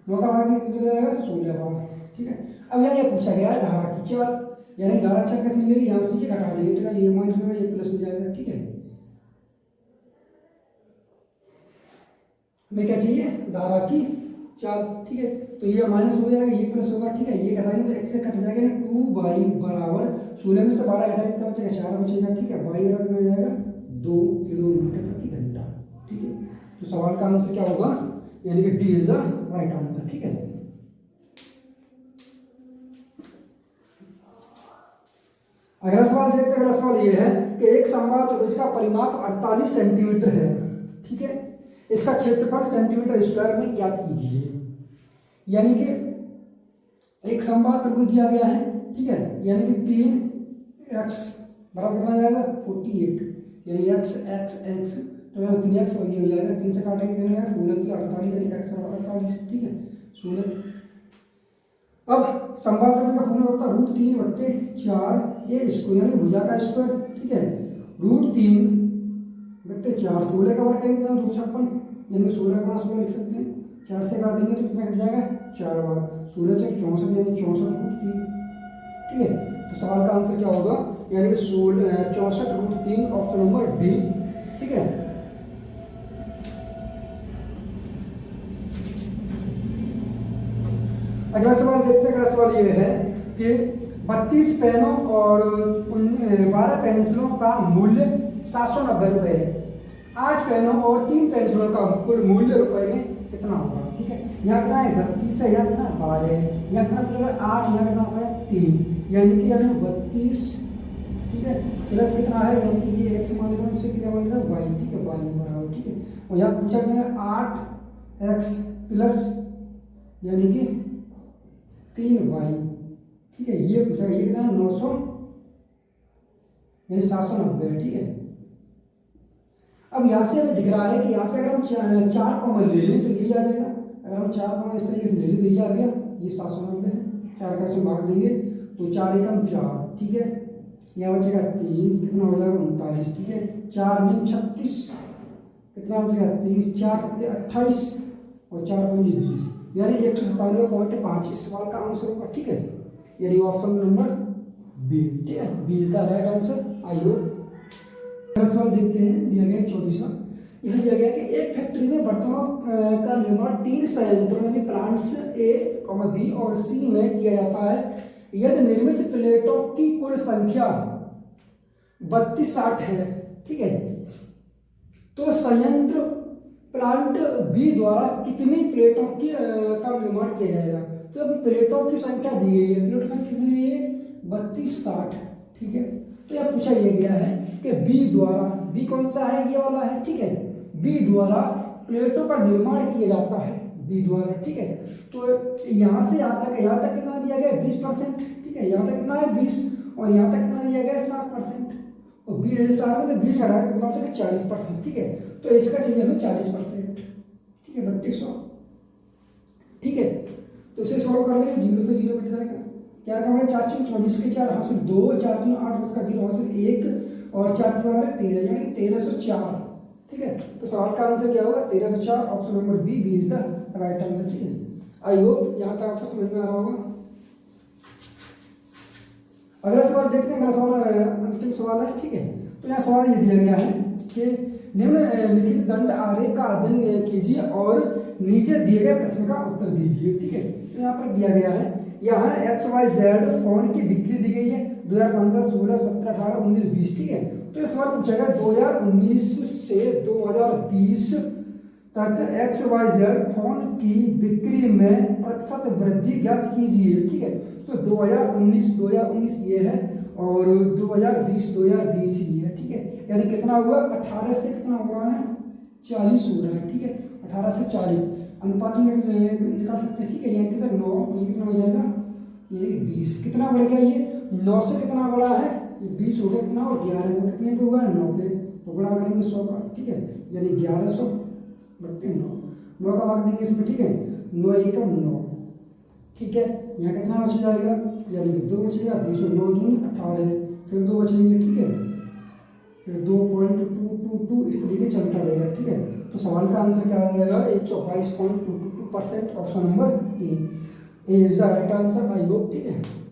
9 का भाग कितना जाएगा 16 बार, ठीक है। अब यहाँ ये पूछा गया है धारा की चाल, यानी धारा चाल कैसे मिलेगी, यहाँ से ये घटा देंगे, ठीक है, ये माइनस होगा ये प्लस हो जाएगा, ठीक है। हमें क्या चाहिए धारा की चाल, ठीक है। तो ये माइनस हो जाएगा, ये प्लस होगा, ठीक है। ये घटाएंगे तो x से कट जाएगा ना, 2y बराबर 16 में से 12 घटाएंगे कितना बचेगा 4 बचेगा, ठीक है। y बराबर हो जाएगा 2 किलोमीटर प्रति घंटा, ठीक है। तो सवाल का आंसर क्या होगा, यानी कि D is the right answer, ठीक है। अगला सवाल देखते हैं। अगला सवाल ये है कि एक समबाहु त्रिभुज का परिमाप 48 सेंटीमीटर है, ठीक है। इसका क्षेत्रफल सेंटीमीटर स्क्वायर में ज्ञात कीजिए। यानी कि एक समबाहु त्रिभुज दिया गया है, ठीक है, यानी कि 3x बराबर कितना जाएगा 48, यानी x तो यहाँ 3x और ये हो जाएगा 3 से काटेंगे कितना आएगा 16 की 48, यानी x बराबर 48, ठीक है 16। अब समबाहु त्रिभुज का फॉर्मूला होता है √3/4 ये स्क्वायर, यानी भुजा का स्क्वायर, ठीक है। √3/4 16 का वर्ग करेंगे तो 256, यानी 16 गुणा 16 लिख सकते हैं, 4 से काटेंगे तो कितना कट जाएगा 4 बार, 16 से 64 यानी 64√3, ठीक है। तो सवाल का आंसर क्या होगा, यानी 64√3, ऑप्शन नंबर डी, ठीक है। अगला सवाल देखते हैं। अगला सवाल ये है कि 32 पेनों और 12 पेंसिलों का मूल्य 790 रुपये है। 8 पेनों और 3 पेंसिलों का कुल मूल्य रुपए में कितना होगा, ठीक है। यहाँ कितना है 32 है, यहाँ कितना 12 है, यहाँ कितना 8, यहाँ कितना है 3, यानी कि यहाँ 32, ठीक है, प्लस कितना है, यानी कि ये x मान लो इससे क्या बन रहा है y, ठीक है, y बराबर, ठीक है। और यहाँ पूछा गया है 8x प्लस यानी कि 3y, ठीक है, ये पूछा गया, ये कितना है 900 यानी 790 है, ठीक है। अब यहाँ से हमें दिख रहा है कि यहाँ से अगर हम 4 कॉमन ले लें तो ये आ जाएगा, अगर हम 4 कॉमन इस तरीके से ले लें तो ये आ गया, ये 790 है, 4 का से भाग देंगे तो 4 एकम 4, ठीक है। यहाँ बचेगा 3, कितना हो जाएगा 39, ठीक है। 4 9 36, कितना बचेगा 30, 4 7 28 और 4 5 20, यानी 197.5 इस सवाल का आंसर होगा, ठीक है, यानी ऑप्शन नंबर बी, ठीक है, B is the right answer. I hope. सवाल देखते हैं, दिया गया 24वां। यह दिया गया कि एक फैक्ट्री में बर्तनों का निर्माण 3 संयंत्रों यानी प्लांट्स ए, बी और सी में किया जाता है। यदि निर्मित प्लेटों की कुल संख्या 3260 है, ठीक है, तो संयंत्र प्लांट बी द्वारा कितनी प्लेटों की का निर्माण किया जाएगा। तो अब प्लेटों की संख्या दी गई है, प्लेटों की संख्या कितनी दी है 3260, ठीक है। तो यह पूछा यह गया है कि बी द्वारा, बी कौन सा है ये वाला है, ठीक है, बी द्वारा प्लेटों का निर्माण किया जाता है, बी द्वारा, ठीक है। तो यहाँ से यहाँ तक कितना दिया गया 20%, ठीक है, यहाँ तक कितना है 20 और यहाँ तक कितना दिया गया 60%, और 20 साल में तो 20 हटाए कितना हो 40%, ठीक है। तो इसका चाहिए हमें 40%, ठीक है, 3200, ठीक है। तो इसे सॉल्व कर लेंगे, 0 से 0 कट जाएगा, क्या करना है 4 6 24 के 4 हासिल 2, 4 3 8 10 का 0 हासिल 1 और 4 3 13, यानी 1304, ठीक है। तो सवाल का आंसर क्या होगा 1304, option number B, B is the right answer, ठीक है। आई होप यहाँ तक आपको समझ में आ रहा होगा। अगला सवाल देखते हैं। अगला सवाल अंतिम सवाल है, ठीक है। तो यहाँ सवाल ये दिया गया है कि निम्नलिखित दंड आरेख का अध्ययन कीजिए और नीचे दिए गए प्रश्न का उत्तर दीजिए। ठीक है, तो यहाँ पर दिया गया है, यहाँ XYZ फोन की बिक्री दी गई है 2015, 16, 17, 18, 19, 20। ठीक है, तो ये सवाल पूछा गया 2019 से 2020 तक XYZ फोन की बिक्री में प्रतिशत वृद्धि ज्ञात कीजिए। ठीक है, तो 2019 ये है और 2020 ही है। ठीक है, यानी कितना हुआ, 18 से कितना हुआ है, 40 हो रहा है। ठीक है, 18 से 40 अनुपात में निकाल सकते हैं। ठीक है, यानी कितना 9, ये कितना हो जाएगा, ये 20, कितना बढ़ गया, ये 9 से कितना बड़ा है, ये 20 हो गया, कितना और 11 को कितने पे हुआ है, 9 पे, तो गुणा करेंगे 100 का। ठीक है, यानी 1100 बट्टे 9 का भाग देंगे इसमें। ठीक है, 9 एकम 9। ठीक है, यहाँ कितना बच जाएगा, यानी कि 2 बचेगा, 20 और 9 दूनी 18, फिर 2 बचेंगे। ठीक है, फिर 2.222 इस तरीके चलता रहेगा। ठीक है, तो सवाल का आंसर क्या आ जाएगा, 122.222%, option number A is the right answer. I hope. ठीक है।